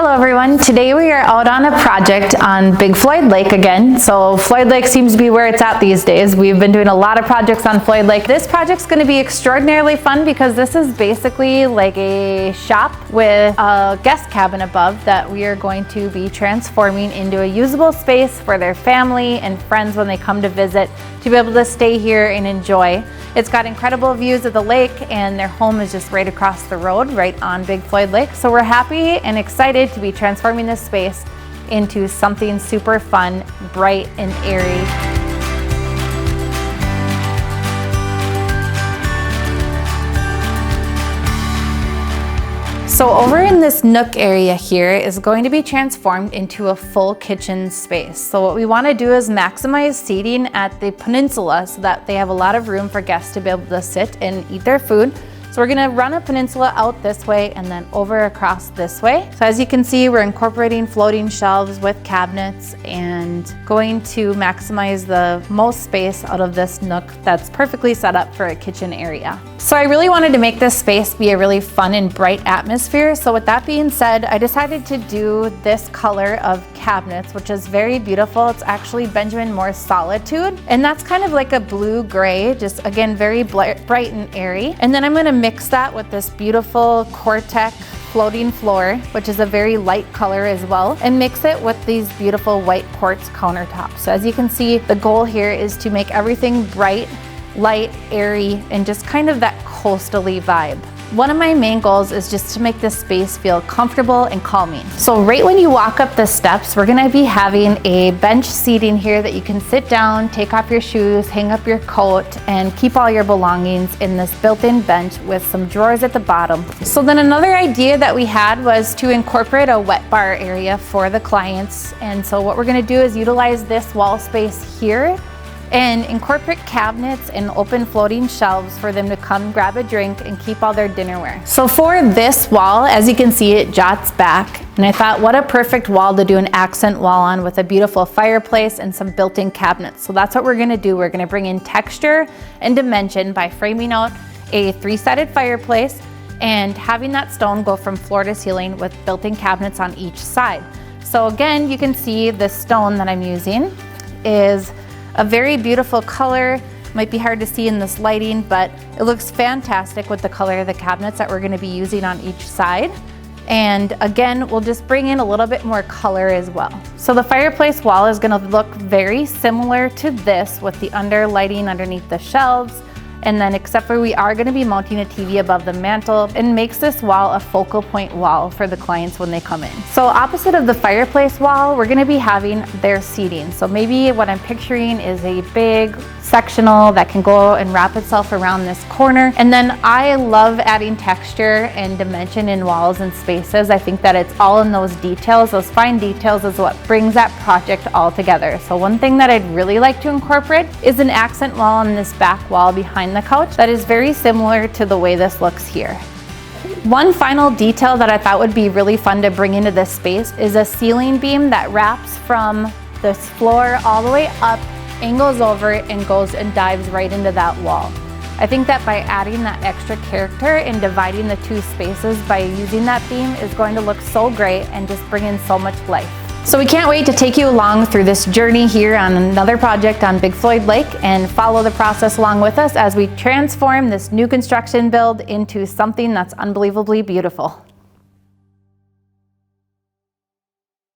Hello everyone, today we are out on a project on Big Floyd Lake again. So Floyd Lake seems to be where it's at these days. We've been doing a lot of projects on Floyd Lake. This project's going to be extraordinarily fun because this is basically like a shop with a guest cabin above that we are going to be transforming into a usable space for their family and friends when they come to visit to be able to stay here and enjoy. It's got incredible views of the lake and their home is just right across the road, right on Big Floyd Lake. So we're happy and excited to be transforming this space into something super fun, bright and airy. So over in this nook area here is going to be transformed into a full kitchen space. So what we want to do is maximize seating at the peninsula so that they have a lot of room for guests to be able to sit and eat their food. So we're going to run a peninsula out this way and then over across this way. So as you can see, we're incorporating floating shelves with cabinets and going to maximize the most space out of this nook that's perfectly set up for a kitchen area. So I really wanted to make this space be a really fun and bright atmosphere. So with that being said, I decided to do this color of cabinets, which is very beautiful. It's actually Benjamin Moore's Solitude. And that's kind of like a blue-gray, just again, very bright and airy. And then I'm gonna mix that with this beautiful Cortec floating floor, which is a very light color as well, and mix it with these beautiful white quartz countertops. So as you can see, the goal here is to make everything bright, light, airy, and just kind of that coastal-y vibe. One of my main goals is just to make this space feel comfortable and calming. So right when you walk up the steps, we're gonna be having a bench seating here that you can sit down, take off your shoes, hang up your coat, and keep all your belongings in this built-in bench with some drawers at the bottom. So then another idea that we had was to incorporate a wet bar area for the clients. And so what we're gonna do is utilize this wall space here and incorporate cabinets and open floating shelves for them to come grab a drink and keep all their dinnerware. So for this wall, as you can see, it jots back. And I thought, what a perfect wall to do an accent wall on with a beautiful fireplace and some built-in cabinets. So that's what we're gonna do. We're gonna bring in texture and dimension by framing out a three-sided fireplace and having that stone go from floor to ceiling with built-in cabinets on each side. So again, you can see the stone that I'm using is a very beautiful color. Might be hard to see in this lighting, but it looks fantastic with the color of the cabinets that we're going to be using on each side. And again, we'll just bring in a little bit more color as well. So the fireplace wall is going to look very similar to this with the under lighting underneath the shelves. And then except for we are going to be mounting a TV above the mantle, and makes this wall a focal point wall for the clients when they come in. So opposite of the fireplace wall, we're going to be having their seating. So maybe what I'm picturing is a big sectional that can go and wrap itself around this corner. And then I love adding texture and dimension in walls and spaces. I think that it's all in those details. Those fine details is what brings that project all together. So one thing that I'd really like to incorporate is an accent wall on this back wall behind the couch that is very similar to the way this looks here. One final detail that I thought would be really fun to bring into this space is a ceiling beam that wraps from this floor all the way up, angles over it, and goes and dives right into that wall. I think that by adding that extra character and dividing the two spaces by using that beam is going to look so great and just bring in so much life. So we can't wait to take you along through this journey here on another project on Big Floyd Lake and follow the process along with us as we transform this new construction build into something that's unbelievably beautiful.